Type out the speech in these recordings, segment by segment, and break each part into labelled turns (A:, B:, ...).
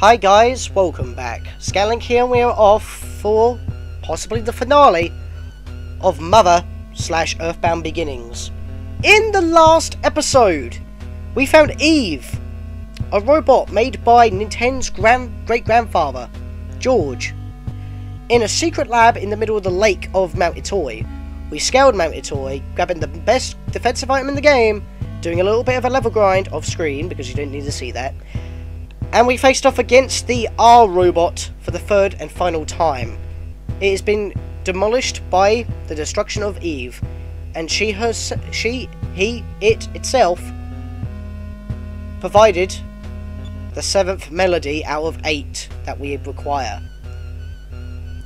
A: Hi guys, welcome back. Scatlink here, and we are off for possibly the finale of Mother/EarthBound Beginnings. In the last episode, we found Eve, a robot made by Nintendo's great-grandfather, George, in a secret lab in the middle of the lake of Mt.Itoi. We scaled Mt.Itoi, grabbing the best defensive item in the game, doing a little bit of a level grind off screen because you don't need to see that. And we faced off against the R robot for the third and final time. It has been demolished by the destruction of Eve, and it itself provided the 7th melody out of 8 that we require.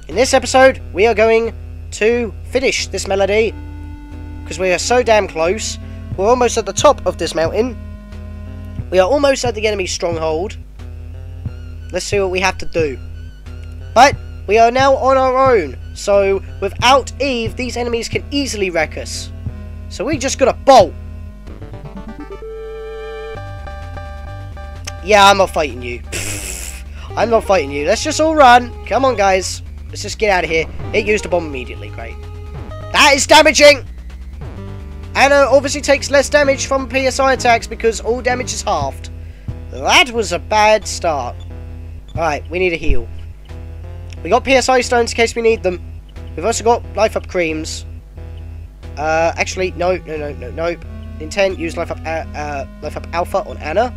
A: In this episode, we are going to finish this melody because we are so damn close. We're almost at the top of this mountain. We are almost at the enemy stronghold. Let's see what we have to do. But we are now on our own, so without Eve, these enemies can easily wreck us. So we just gotta bolt. Yeah, I'm not fighting you. I'm not fighting you. Let's just all run. Come on, guys. Let's just get out of here. It used a bomb immediately. Great. That is damaging! Anna obviously takes less damage from PSI attacks because all damage is halved. That was a bad start. Alright, we need a heal. We got PSI stones in case we need them. We've also got life up creams. Actually, no. Intent, use life up alpha on Anna.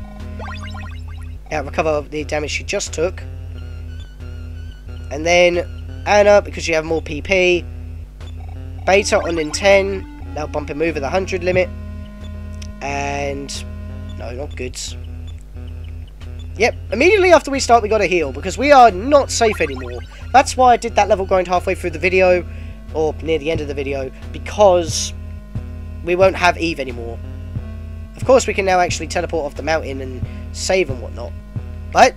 A: Yeah, recover the damage she just took. And then Anna, because you have more PP. Beta on Intent. Now bump him over the 100 limit. And no, not goods. Yep, immediately after we start we gotta heal, because we are not safe anymore. That's why I did that level grind halfway through the video, or near the end of the video, because we won't have Eve anymore. Of course we can now actually teleport off the mountain and save and whatnot. But,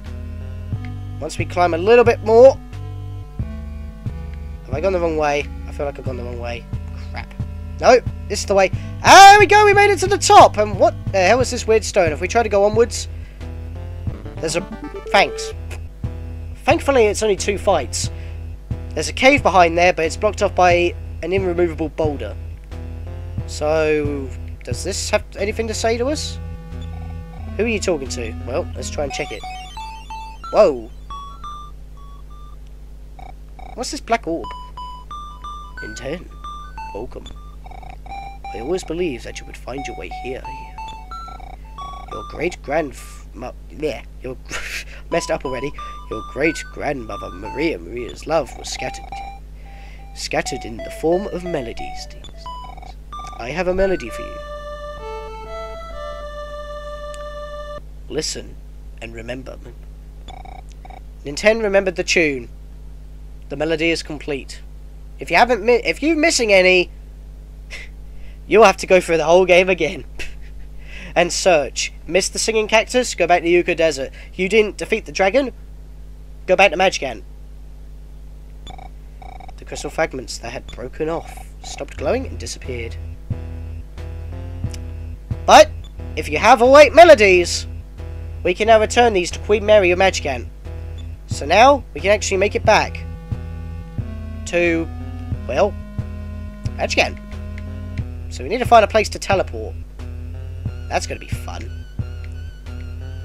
A: once we climb a little bit more... Have I gone the wrong way? I feel like I've gone the wrong way. Crap. No, this is the way. There we go, we made it to the top! And what the hell is this weird stone? If we try to go onwards... There's a... Thanks. Thankfully, it's only 2 fights. There's a cave behind there, but it's blocked off by an irremovable boulder. So... Does this have anything to say to us? Who are you talking to? Well, let's try and check it. Whoa. What's this black orb? Intent. Welcome. I always believed that you would find your way here. Your great-grandmother... you're messed up already. Your great-grandmother Maria's love was scattered in the form of melodies. I have a melody for you. Listen and remember. Nintendo remembered the tune. The melody is complete. If you're missing any, you'll have to go through the whole game again. And search. Missed the singing cactus? Go back to Yucca Desert. You didn't defeat the dragon? Go back to Magicant. The crystal fragments that had broken off stopped glowing and disappeared. But, if you have all 8 melodies, we can now return these to Queen Mary of Magicant. So now, we can actually make it back to, well, Magicant. So we need to find a place to teleport. That's going to be fun.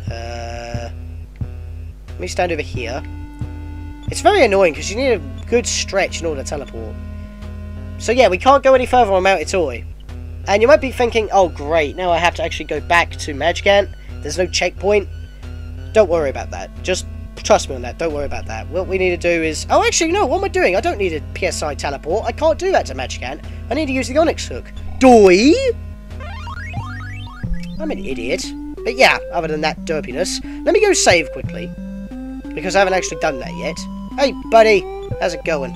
A: Let me stand over here. It's very annoying because you need a good stretch in order to teleport. So yeah, we can't go any further on Mt.Itoi. And you might be thinking, oh great, now I have to actually go back to Magicant. There's no checkpoint. Don't worry about that. Just trust me on that. Don't worry about that. What we need to do is... Oh, actually, no, what am I doing? I don't need a PSI teleport. I can't do that to Magicant. I need to use the Onyx hook. Doi! I'm an idiot. But yeah, other than that derpiness, let me go save quickly. Because I haven't actually done that yet. Hey, buddy. How's it going?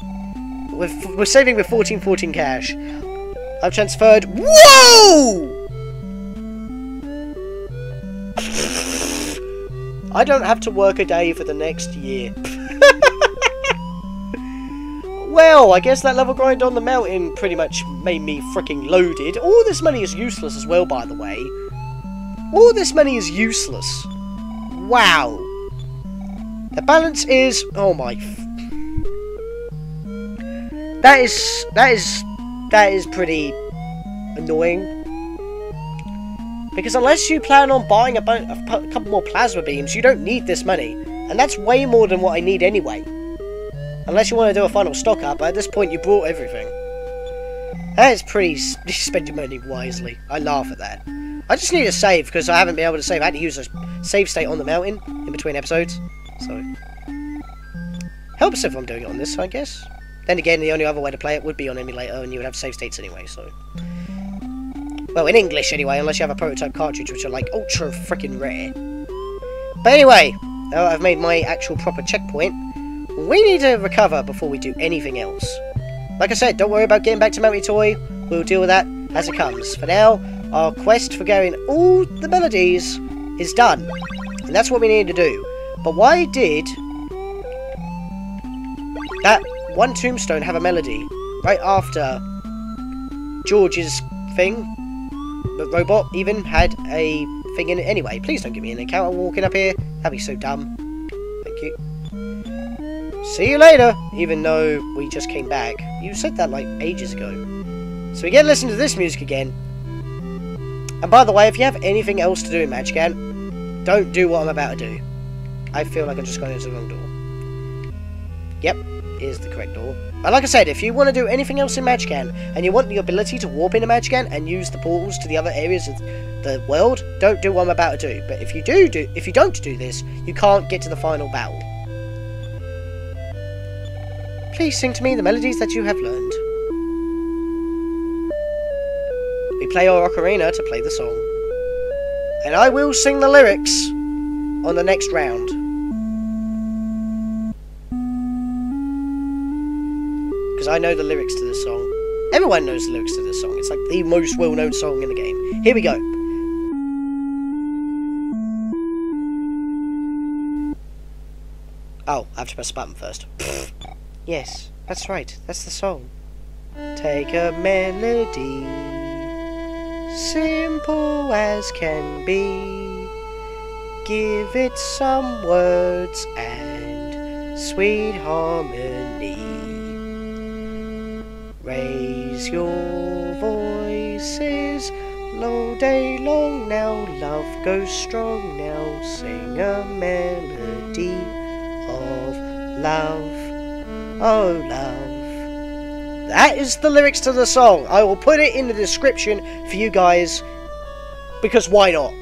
A: We're saving with 1414 cash. I've transferred... Whoa! I don't have to work a day for the next year. Well, I guess that level grind on the mountain pretty much made me freaking loaded. All this money is useless as well, by the way. All this money is useless. Wow. The balance is... Oh my... That is pretty annoying. Because unless you plan on buying a couple more plasma beams, you don't need this money. And that's way more than what I need anyway. Unless you want to do a final stock up, but at this point you bought everything. That is pretty... You spend your money wisely. I laugh at that. I just need a save, because I haven't been able to save. I had to use a save state on the mountain in between episodes. So... Helps if I'm doing it on this, I guess. Then again, the only other way to play it would be on emulator, and you would have save states anyway, so... Well, in English anyway, unless you have a prototype cartridge, which are like ultra freaking rare. But anyway, now I've made my actual proper checkpoint. We need to recover before we do anything else. Like I said, don't worry about getting back to Mt.Itoi. We'll deal with that as it comes. For now, our quest for going all the melodies is done. And that's what we need to do. But why did that one tombstone have a melody right after George's thing? The robot even had a thing in it anyway. Please don't give me an encounter walking up here. That'd be so dumb. Thank you. See you later, even though we just came back. You said that like ages ago. So we get to listen to this music again. And by the way, if you have anything else to do in Magicant, don't do what I'm about to do. I feel like I'm just going into the wrong door. Yep, is the correct door. But like I said, if you want to do anything else in Magicant, and you want the ability to warp into Magicant and use the portals to the other areas of the world, don't do what I'm about to do. But if you don't do this, you can't get to the final battle. Please sing to me the melodies that you have learned. We play our ocarina to play the song. And I will sing the lyrics on the next round. Because I know the lyrics to this song. Everyone knows the lyrics to this song. It's like the most well-known song in the game. Here we go. Oh, I have to press the button first. Yes, that's right. That's the song. Take a melody, simple as can be. Give it some words and sweet harmony. Raise your voices all day long now. Love goes strong now. Sing a melody of love. Oh, love. That is the lyrics to the song. I will put it in the description for you guys, because why not?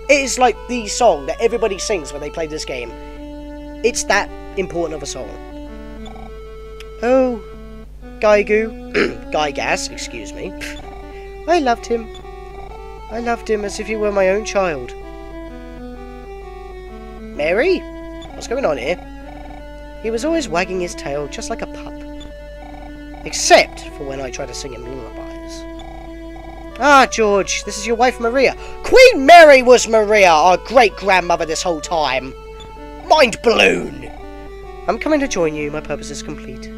A: It is like the song that everybody sings when they play this game. It's that important of a song. Oh, Giygas, excuse me. I loved him. I loved him as if he were my own child. Mary? What's going on here? He was always wagging his tail just like a pup. Except for when I try to sing him lullabies. Ah, George, this is your wife Maria. Queen Mary was Maria, our great-grandmother this whole time. Mind blown! I'm coming to join you. My purpose is complete.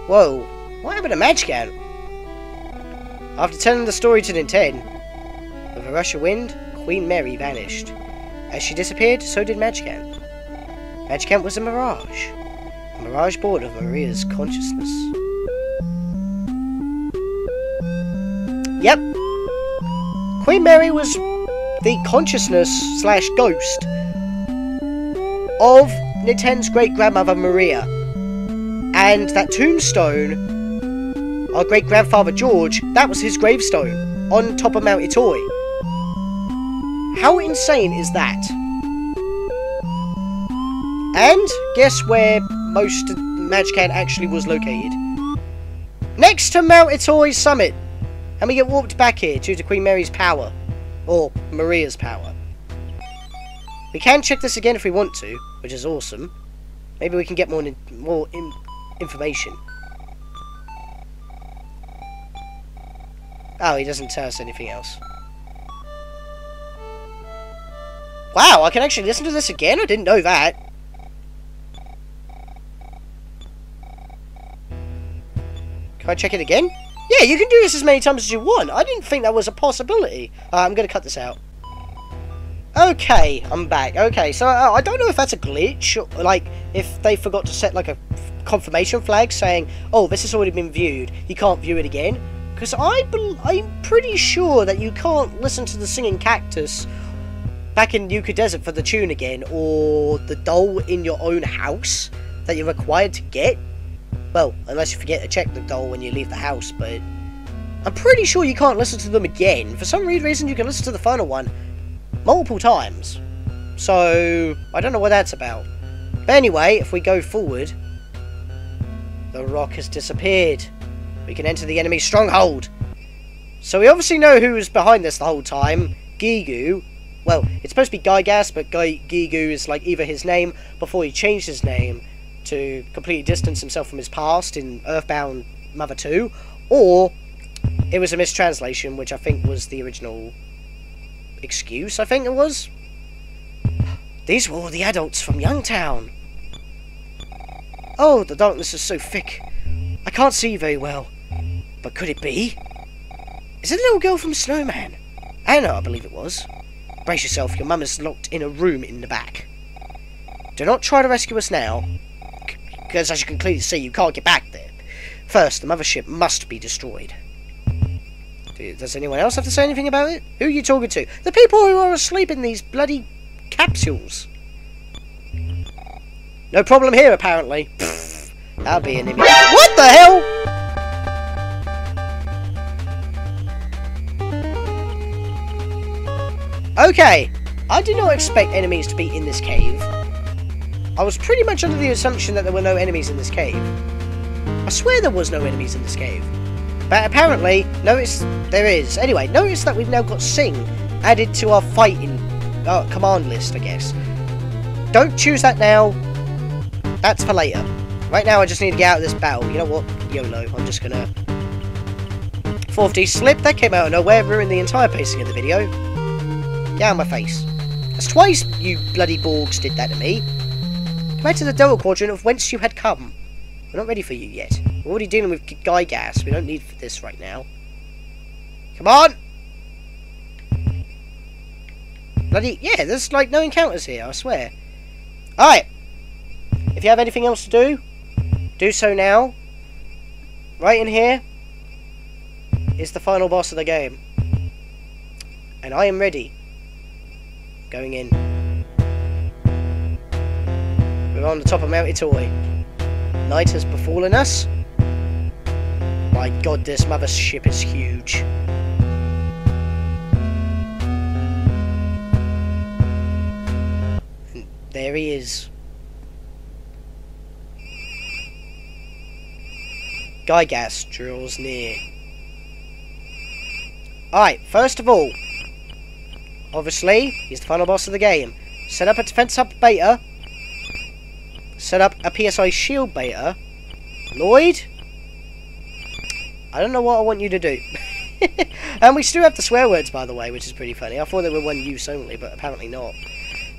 A: Whoa, what happened to Magicant? After telling the story to Nintendo, with a rush of wind, Queen Mary vanished. As she disappeared, so did Magicant. Magicant was a mirage born of Maria's consciousness. Yep, Queen Mary was the consciousness / ghost of Nintendo's great-grandmother Maria. And that tombstone, our great-grandfather George, that was his gravestone on top of Mt.Itoi. How insane is that? And guess where most of Magicant actually was located? Next to Mt.Itoi summit. And we get warped back here due to Queen Mary's power. Or Maria's power. We can check this again if we want to, which is awesome. Maybe we can get more information. Oh, he doesn't tell us anything else. Wow, I can actually listen to this again? I didn't know that. Can I check it again? Yeah, you can do this as many times as you want. I didn't think that was a possibility. I'm going to cut this out. Okay, I'm back. Okay, so I don't know if that's a glitch, or, like, if they forgot to set, like, a confirmation flag saying, oh, this has already been viewed, you can't view it again. Because I'm pretty sure that you can't listen to the singing cactus back in Yucca Desert for the tune again, or the doll in your own house that you're required to get. Well, unless you forget to check the doll when you leave the house, but I'm pretty sure you can't listen to them again. For some weird reason, you can listen to the final one multiple times. So, I don't know what that's about. But anyway, if we go forward, the rock has disappeared. We can enter the enemy's stronghold. So we obviously know who was behind this the whole time. Gigu. Well, it's supposed to be Giygas, but Gigu is like either his name before he changed his name to completely distance himself from his past in EarthBound Mother 2, or it was a mistranslation, which I think was the original excuse, I think it was. These were all the adults from YoungTown. Oh, the darkness is so thick. I can't see very well. But could it be? Is it a little girl from Snowman? Anna, I believe it was. Brace yourself, your mum is locked in a room in the back. Do not try to rescue us now, because as you can clearly see, you can't get back there. First, the mothership must be destroyed. Does anyone else have to say anything about it? Who are you talking to? The people who are asleep in these bloody capsules. No problem here, apparently. Pfft, that'll be an image. What the hell? Okay, I did not expect enemies to be in this cave. I was pretty much under the assumption that there were no enemies in this cave. I swear there was no enemies in this cave. But apparently, notice there is. Anyway, notice that we've now got Sing added to our fighting command list, I guess. Don't choose that now. That's for later. Right now, I just need to get out of this battle. You know what? YOLO. I'm just gonna... 4th slip. That came out of nowhere, ruined the entire pacing of the video. Get out of my face. That's twice you bloody Borgs did that to me. Come back to the Delta Quadrant of whence you had come. We're not ready for you yet. We're already dealing with Giygas. We don't need this right now. Come on! Bloody... Yeah, there's like no encounters here, I swear. Alright. If you have anything else to do, do so now. Right in here is the final boss of the game. And I am ready. Going in. We're on the top of Mt.Itoi. Night has befallen us. My god, this mothership is huge. And there he is. Giygas draws near. Alright, first of all, obviously, he's the final boss of the game. Set up a defense hub beta. Set up a PSI shield beta. Lloyd? I don't know what I want you to do. And we still have the swear words, by the way, which is pretty funny. I thought they were one use only, but apparently not.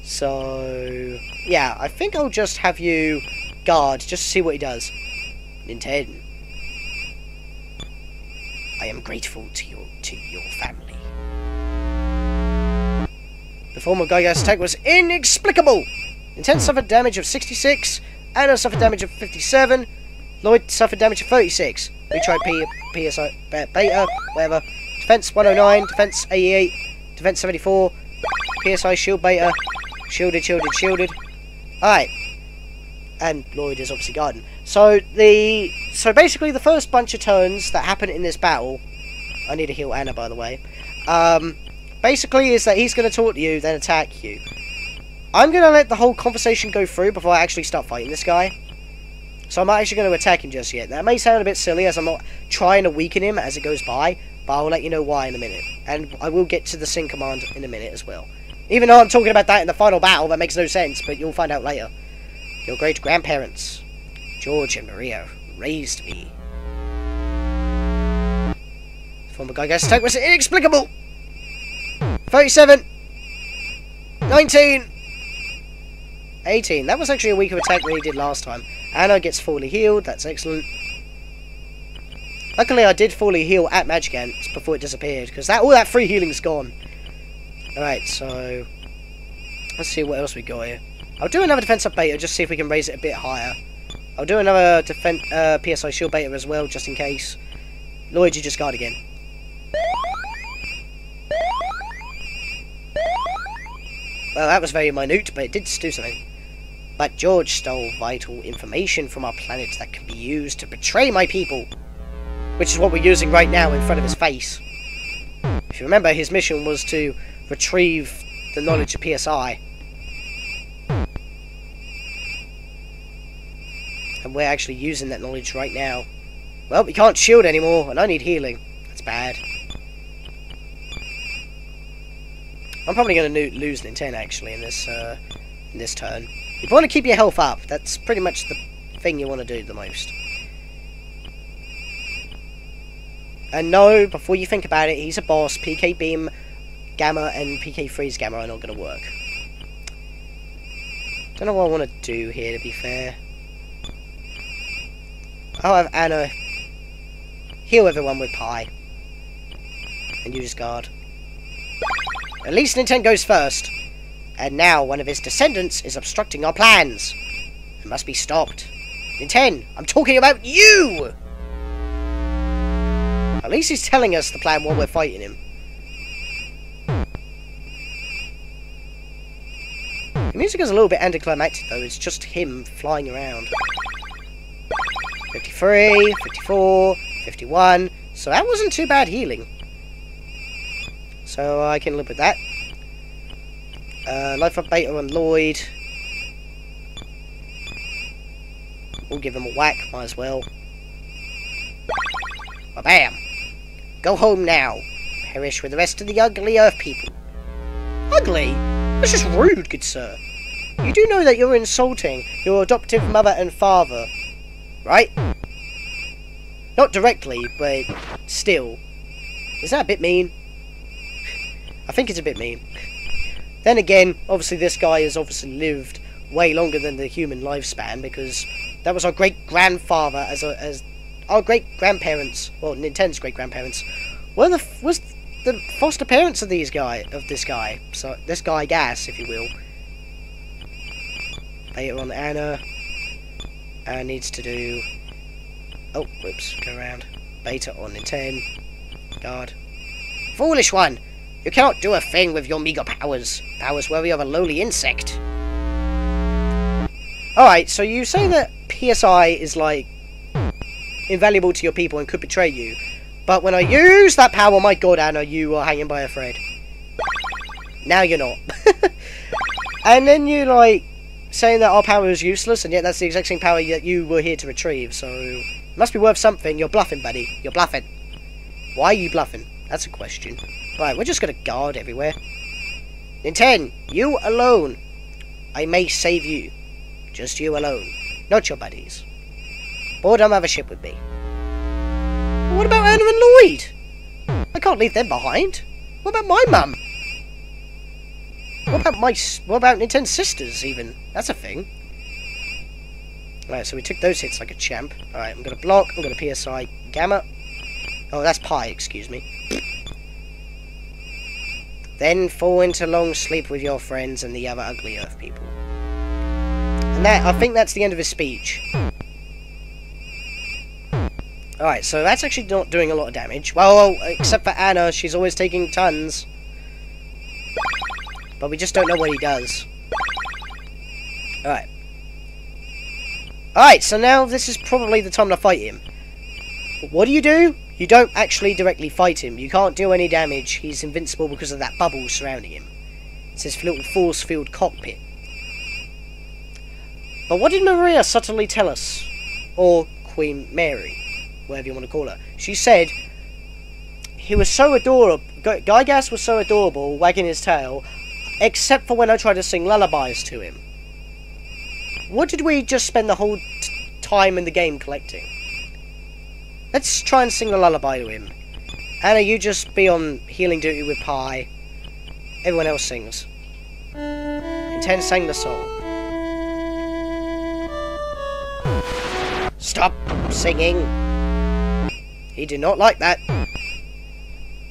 A: So, yeah, I think I'll just have you guard, just to see what he does. Nintendo. I am grateful to your family. The form of Giygas' attack was inexplicable! Intense suffered damage of 66, Anna suffered damage of 57, Lloyd suffered damage of 36. We tried PSI beta, whatever. Defense 109, defense 88, defense 74, PSI shield beta, shielded. Alright. And Lloyd is obviously guarding. So basically the first bunch of turns that happen in this battle, I need to heal Anna, by the way. Basically is that he's going to talk to you, then attack you. I'm going to let the whole conversation go through before I actually start fighting this guy. So I'm not actually going to attack him just yet. That may sound a bit silly as I'm not trying to weaken him as it goes by, but I'll let you know why in a minute. And I will get to the Sing command in a minute as well. Even though I'm talking about that in the final battle, that makes no sense, but you'll find out later. Your great-grandparents, George and Maria, raised me. The form of Giygas' attack was inexplicable! 37! 19! 18. That was actually a weaker attack than he did last time. Anna gets fully healed, that's excellent. Luckily, I did fully heal at Magicant before it disappeared, because all that free healing's gone. Alright, so... let's see what else we got here. I'll do another defense up beta, just see if we can raise it a bit higher. I'll do another PSI shield beta as well, just in case. Lloyd, you just guard again. Well, that was very minute, but it did do something. But George stole vital information from our planet that can be used to betray my people. Which is what we're using right now in front of his face. If you remember, his mission was to retrieve the knowledge of PSI. And we're actually using that knowledge right now. Well, we can't shield anymore, and I need healing. That's bad. I'm probably going to lose an intent, actually, in this turn. You want to keep your health up. That's pretty much the thing you want to do the most. And no, before you think about it, he's a boss. PK Beam Gamma and PK Freeze Gamma are not going to work. Don't know what I want to do here, to be fair. I'll have Anna heal everyone with Pi. And you just guard. At least Nintendo goes first. And now one of his descendants is obstructing our plans. It must be stopped. Nintendo, I'm talking about you! At least he's telling us the plan while we're fighting him. The music is a little bit anticlimactic though, it's just him flying around. 53, 54, 51, so that wasn't too bad healing. So I can live with that. Life up beta on Lloyd. We'll give him a whack, might as well. Bam! Go home now. Perish with the rest of the ugly Earth people. Ugly? That's just rude, good sir. You do know that you're insulting your adoptive mother and father, right? Not directly, but still. Is that a bit mean? I think it's a bit mean. Then again, obviously this guy has obviously lived way longer than the human lifespan, because that was our great-grandfather as our great-grandparents, well, Nintendo's great-grandparents, was the foster parents of this guy. So this guy Gas, if you will. Beta on Anna. Anna needs to do... oh, whoops, go around. Beta on Nintendo. Guard. Foolish one! You cannot do a thing with your meager powers. Powers worthy of a lowly insect. Alright, so you say that PSI is like invaluable to your people and could betray you. But when I use that power, my god, Anna, you are hanging by a thread. Now you're not. And then you like saying that our power is useless, and yet that's the exact same power that you were here to retrieve, so it must be worth something. You're bluffing, buddy. You're bluffing. Why are you bluffing? That's a question. Right, we're just gonna guard everywhere. Nintendo, you alone. I may save you. Just you alone. Not your buddies. Boredom have a ship with me. What about Anna and Lloyd? I can't leave them behind. What about my mum? What about Nintendo's sisters, even? That's a thing. Right, so we took those hits like a champ. Alright, I'm gonna block, I'm gonna PSI Gamma. Oh, that's Pi, excuse me. Then fall into long sleep with your friends and the other ugly Earth people. And that, I think that's the end of his speech. Alright, so that's actually not doing a lot of damage. Well, except for Anna, she's always taking tons. But we just don't know what he does. Alright. Alright, so now this is probably the time to fight him. But what do? You don't actually directly fight him. You can't do any damage. He's invincible because of that bubble surrounding him. It's his little force field cockpit. But what did Maria subtly tell us? Or Queen Mary, whatever you want to call her. She said he was so adorable. Giygas was so adorable, wagging his tail, except for when I tried to sing lullabies to him. What did we just spend the whole time in the game collecting? Let's try and sing a lullaby to him. Anna, you just be on healing duty with Pi. Everyone else sings. Nintendo sang the song. Stop singing. He did not like that.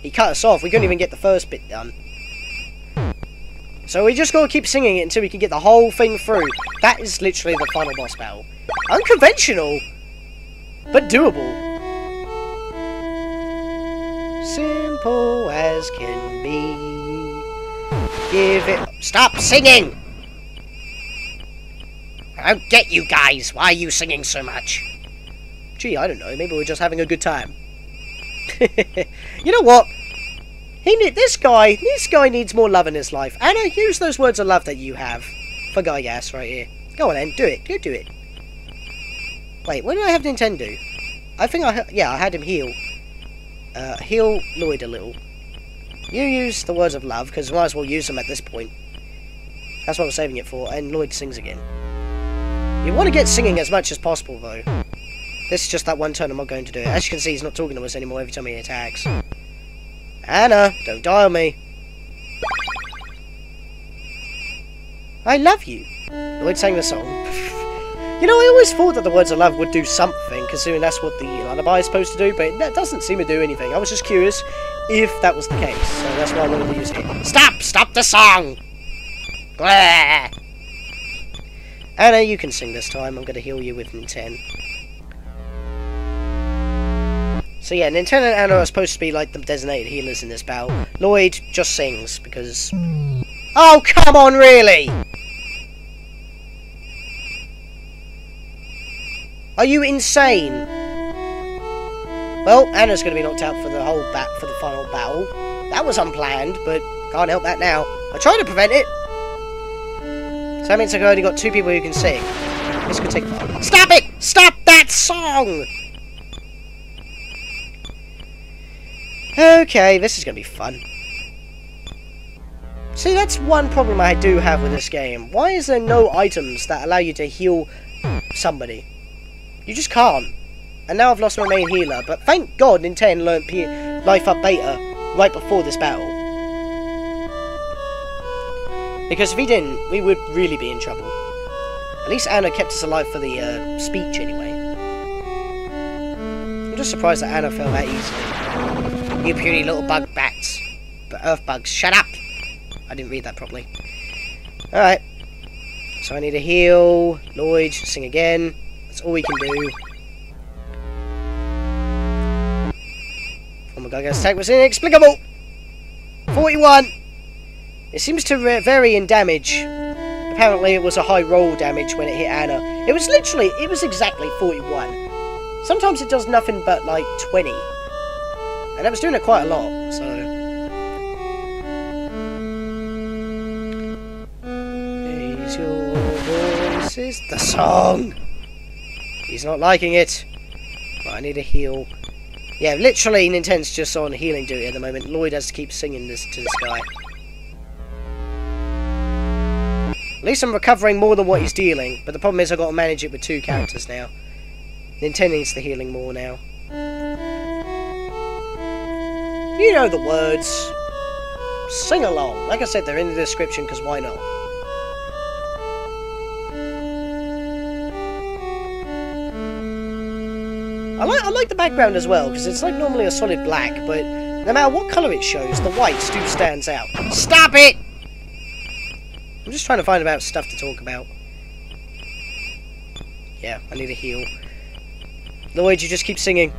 A: He cut us off. We couldn't even get the first bit done. So we just gotta keep singing it until we can get the whole thing through. That is literally the final boss battle. Unconventional, but doable. Simple as can be. Give it... Stop singing! I don't get you guys. Why are you singing so much? Gee, I don't know. Maybe we're just having a good time. You know what? This guy needs more love in his life. Anna, use those words of love that you have for Giygas right here. Go on then, do it. Go do it. Wait, what did I have Nintendo do? I think I had him heal. Heal Lloyd a little. You use the words of love, because we might as well use them at this point. That's what I'm saving it for, and Lloyd sings again. You want to get singing as much as possible, though. This is just that one turn I'm not going to do it. As you can see, he's not talking to us anymore every time he attacks. Anna, don't die on me. I love you. Lloyd sang the song. You know, I always thought that the words of love would do something, considering that's what the lullaby is supposed to do, but that doesn't seem to do anything. I was just curious if that was the case, so that's why I wanted to use it. Stop the song! Blah. Anna, you can sing this time. I'm going to heal you with Nintendo. So yeah, Nintendo and Anna are supposed to be like the designated healers in this battle. Lloyd just sings, because... Oh, come on, really? Are you insane? Well, Anna's going to be knocked out for the final battle. That was unplanned, but can't help that now. I tried to prevent it. So that means I've only got 2 people who can sing. This could take a while. Stop it! Stop that song! Okay, this is going to be fun. See, that's one problem I do have with this game. Why is there no items that allow you to heal somebody? You just can't. And now I've lost my main healer, but thank God Nintendo learnt Life Up Beta right before this battle. Because if he didn't, we would really be in trouble. At least Anna kept us alive for the speech anyway. I'm just surprised that Anna fell that easily. You puny little bug bats. But earth bugs, shut up! I didn't read that properly. Alright. So I need to heal. Lloyd, sing again. That's all we can do. Oh my god, Giygas' attack was inexplicable! 41! It seems to vary in damage. Apparently it was a high roll damage when it hit Anna. It was exactly 41. Sometimes it does nothing but like 20. And I was doing it quite a lot, so... Raise your voices. The song! He's not liking it. But I need a heal. Yeah, literally Nintendo's just on healing duty at the moment. Lloyd has to keep singing this to this guy. At least I'm recovering more than what he's dealing. But the problem is I've got to manage it with 2 characters now. Nintendo needs the healing more now. You know the words. Sing along. Like I said, they're in the description, because why not? I like the background as well, because it's like normally a solid black, but no matter what colour it shows, the white still stands out. Stop it! I'm just trying to find about stuff to talk about. Yeah, I need a heal. Lloyd, you just keep singing.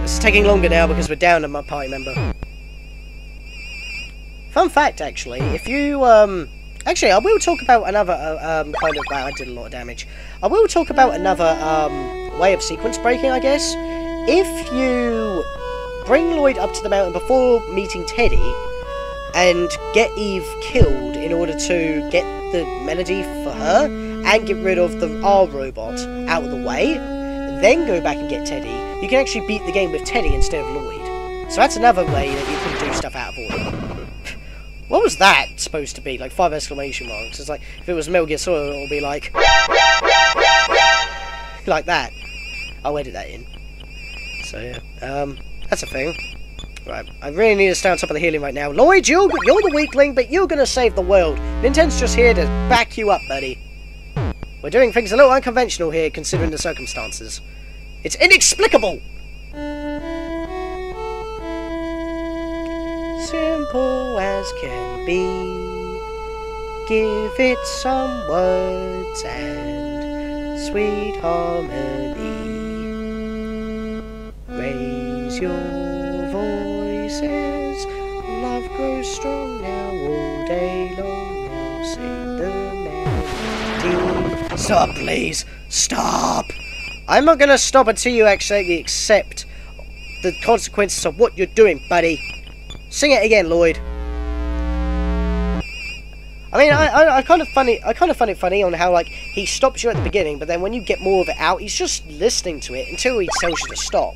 A: This is taking longer now because we're down to my party member. Fun fact, actually, if you, actually, I will talk about another, kind of, wow, I did a lot of damage. I will talk about another, way of sequence breaking, I guess. If you bring Lloyd up to the mountain before meeting Teddy, and get Eve killed in order to get the melody for her, and get rid of the R robot out of the way, then go back and get Teddy, you can actually beat the game with Teddy instead of Lloyd. So that's another way that you can do stuff out of order. What was that supposed to be? Like 5 exclamation marks. It's like, if it was Metal Gear Solid, it would be like... like that. I'll edit that in. So yeah, that's a thing. Right, I really need to stay on top of the healing right now. Lloyd, you're the weakling, but you're gonna save the world. Nintendo's just here to back you up, buddy. We're doing things a little unconventional here, considering the circumstances. It's inexplicable! Simple as can be. Give it some words and sweet harmony. Raise your voices. Love grows strong now all day long. Now sing the melody. Stop, please. Stop. I'm not going to stop until you actually accept the consequences of what you're doing, buddy. Sing it again, Lloyd. I mean, I kind of find it funny on how, like, he stops you at the beginning, but then when you get more of it out, he's just listening to it until he tells you to stop.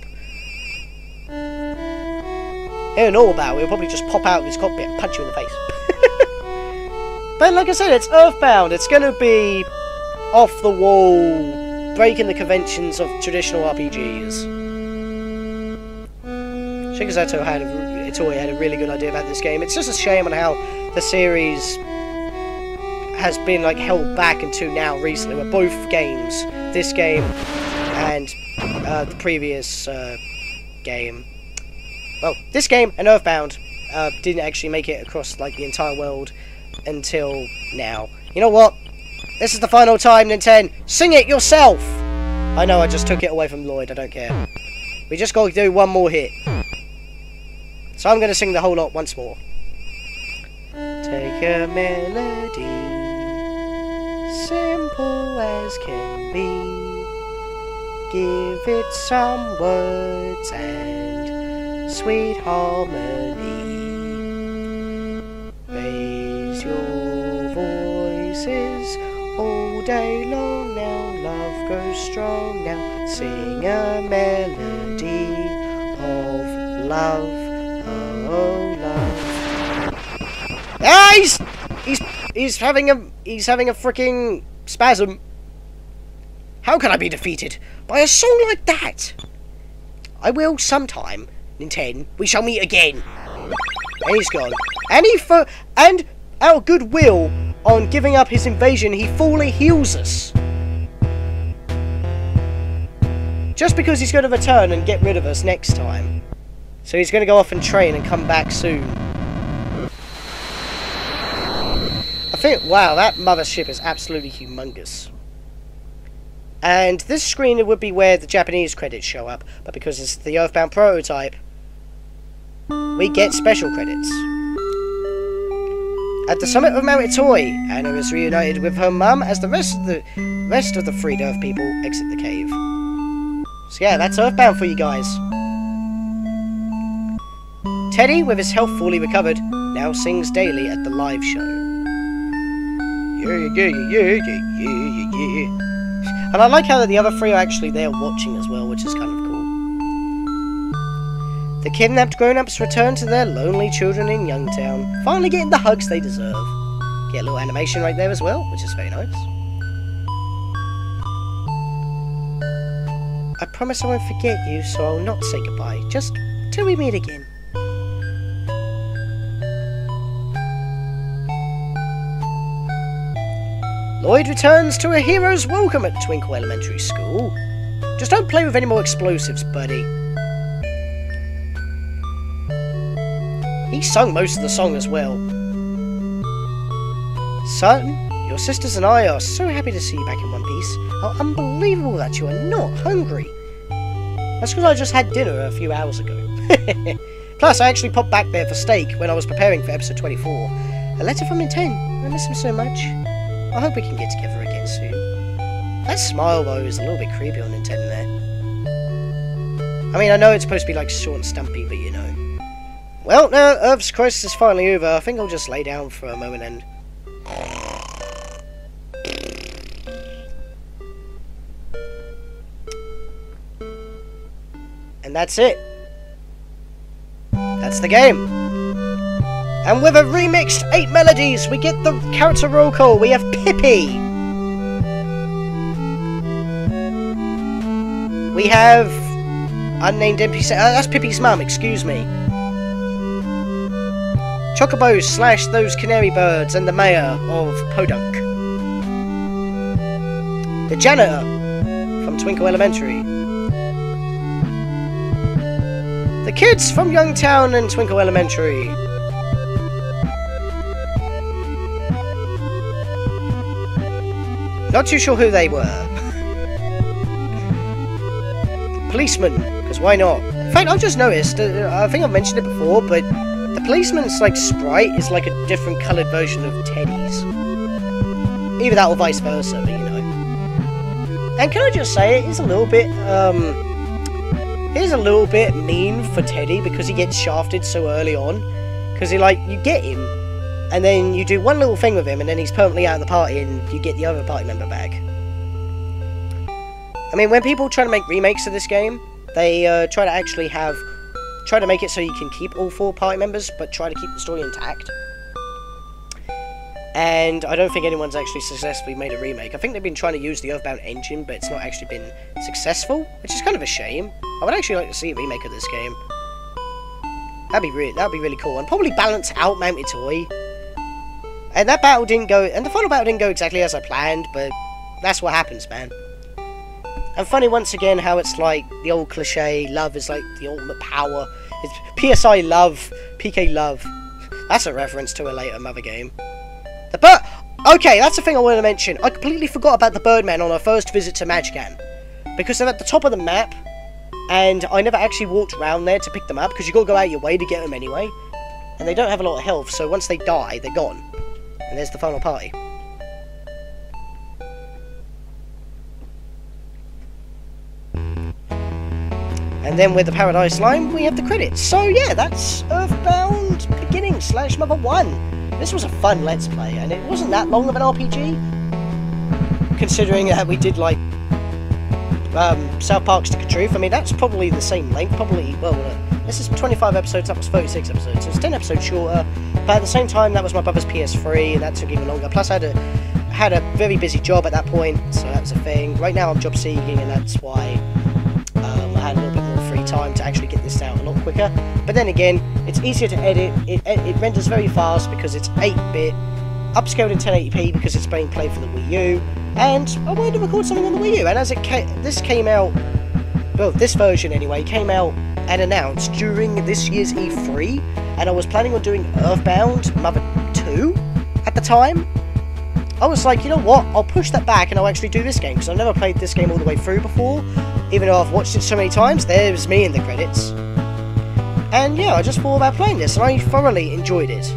A: In a normal battle, he'll probably just pop out of his cockpit and punch you in the face. But like I said, it's EarthBound. It's going to be off the wall, breaking the conventions of traditional RPGs. Giygas had a really good idea about this game. It's just a shame on how the series has been like held back until now recently, where both games, this game and the previous game, well, this game and EarthBound didn't actually make it across like the entire world until now. You know what? This is the final time, Nintendo. Sing it yourself! I know I just took it away from Lloyd, I don't care. We just got to do one more hit. So I'm going to sing the whole lot once more. Take a melody, simple as can be. Give it some words and sweet harmony. Raise your voices all day long now. Love grows strong now. Sing a melody of love. Oh, love. Ah, he's having a freaking spasm. How can I be defeated by a song like that? I will sometime, Nintendo. We shall meet again. And he's gone. And out of goodwill on giving up his invasion, he fully heals us. Just because he's going to return and get rid of us next time. So he's going to go off and train and come back soon. I think, wow, that mothership is absolutely humongous. And this screen, it would be where the Japanese credits show up, but because it's the EarthBound prototype, we get special credits. At the summit of Mt.Itoi, Anna is reunited with her mum as the rest of the freed Earth people exit the cave. So yeah, that's EarthBound for you guys. Teddy, with his health fully recovered, now sings daily at the live show. Yeah. And I like how the other three are actually there watching as well, which is kind of cool. The kidnapped grown-ups return to their lonely children in YoungTown, finally getting the hugs they deserve. Get a little animation right there as well, which is very nice. I promise I won't forget you, so I'll not say goodbye, just till we meet again. Lloyd returns to a hero's welcome at Twinkle Elementary School. Just don't play with any more explosives, buddy. He sung most of the song as well. Son, your sisters and I are so happy to see you back in one piece. How unbelievable that you are not hungry. That's because I just had dinner a few hours ago. Plus, I actually popped back there for steak when I was preparing for episode 24. A letter from Nintendo. I miss him so much. I hope we can get together again soon. That smile, though, is a little bit creepy on Nintendo there. I mean, I know it's supposed to be like short and stumpy, but you know. Well, now Earth's crisis is finally over. I think I'll just lay down for a moment and... And that's it. That's the game. And with a remixed 8 melodies, we get the character roll call. We have Pippi. We have unnamed NPC. That's Pippi's mum, excuse me. Chocobos slash those canary birds and the mayor of Podunk. The janitor from Twinkle Elementary. The kids from YoungTown and Twinkle Elementary. Not too sure who they were. Policeman, because why not? In fact, I've just noticed, I think I've mentioned it before, but the policeman's like sprite is like a different coloured version of Teddy's. Either that or vice versa, but you know. And can I just say, it is a little bit, mean for Teddy because he gets shafted so early on. Because you get him, and then you do one little thing with him, and then he's permanently out of the party, and you get the other party member back. I mean, when people try to make remakes of this game, they try to make it so you can keep all 4 party members, but try to keep the story intact. And I don't think anyone's actually successfully made a remake. I think they've been trying to use the EarthBound engine, but it's not actually been successful, which is kind of a shame. I would actually like to see a remake of this game. That'd be really cool, and probably balance out Mt.Itoi. And that battle didn't go, and the final battle didn't go exactly as I planned, but that's what happens, man. And funny once again how it's like the old cliche, love is like the ultimate power. It's PSI love, PK love. That's a reference to a later Mother game. Okay, that's the thing I wanted to mention. I completely forgot about the Birdman on our first visit to Magicant. Because they're at the top of the map, and I never actually walked around there to pick them up, because you got to go out your way to get them anyway. And they don't have a lot of health, so once they die, they're gone. And there's the final party. And then with the Paradise Slime, we have the credits. So yeah, that's EarthBound Beginning / Mother 1. This was a fun Let's Play, and it wasn't that long of an RPG. Considering that we did like South Park Stick of Truth. I mean, that's probably the same length. Probably, well, this is 25 episodes, that was 36 episodes, so it's 10 episodes shorter. But at the same time, that was my brother's PS3, and that took even longer. Plus, I had a very busy job at that point, so that was a thing. Right now, I'm job seeking, and that's why I had a little bit more free time to actually get this out a lot quicker. But then again, it's easier to edit. It renders very fast because it's 8-bit, upscaled in 1080p because it's being played for the Wii U. And I wanted to record something on the Wii U, and as this came out, well, this version anyway, came out and announced during this year's E3, and I was planning on doing EarthBound Mother 2 at the time. I was like, you know what, I'll push that back and I'll actually do this game, because I've never played this game all the way through before, even though I've watched it so many times. There's me in the credits. And yeah, I just thought about playing this, and I thoroughly enjoyed it.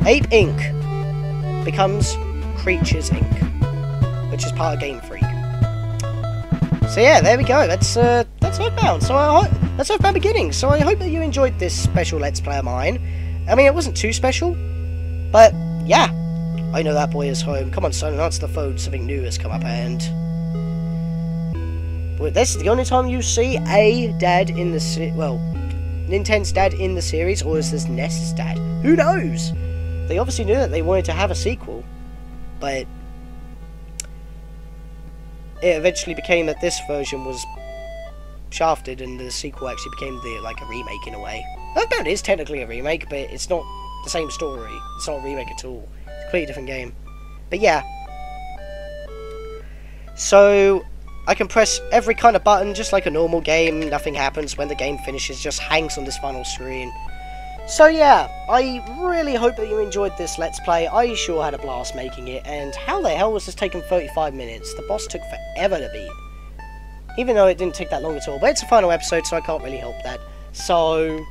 A: Ape Inc. becomes Creatures Inc., which is part of Game Freak. So yeah, there we go. That's EarthBound. So that's EarthBound Beginning. So I hope that you enjoyed this special Let's Play of mine. I mean, it wasn't too special, but yeah, I know that boy is home. Come on, son, answer the phone. Something new has come up, and well, this is the only time you see a dad in the well, Nintendo's dad in the series, or is this Ness's dad? Who knows? They obviously knew that they wanted to have a sequel, but it eventually became that this version was shafted, and the sequel actually became like a remake in a way. EarthBound is technically a remake, but it's not the same story. It's not a remake at all. It's a completely different game. But yeah. So I can press every kind of button just like a normal game. Nothing happens when the game finishes. Just hangs on this final screen. So yeah, I really hope that you enjoyed this Let's Play. I sure had a blast making it, and how the hell was this taking 35 minutes? The boss took forever to beat. Even though it didn't take that long at all, but it's a final episode, so I can't really help that. So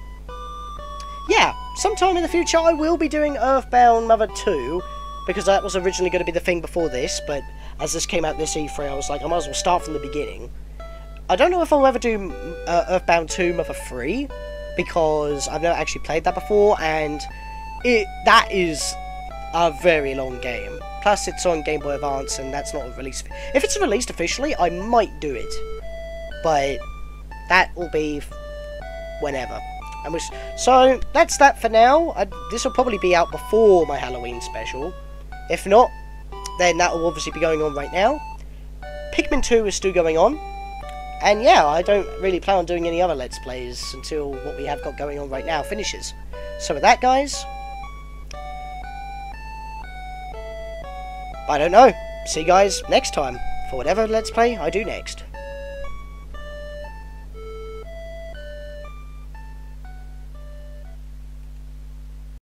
A: yeah, sometime in the future I will be doing EarthBound Mother 2, because that was originally going to be the thing before this, but as this came out this E3, I was like, I might as well start from the beginning. I don't know if I'll ever do EarthBound 2 Mother 3, because I've never actually played that before, and that is a very long game. Plus, it's on Game Boy Advance, and that's not released. If it's released officially, I might do it, but that will be whenever. So that's that for now. This will probably be out before my Halloween special. If not, then that will obviously be going on right now. Pikmin 2 is still going on. And yeah, I don't really plan on doing any other Let's Plays until what we have got going on right now finishes. So with that, guys, I don't know. See you guys next time for whatever Let's Play I do next.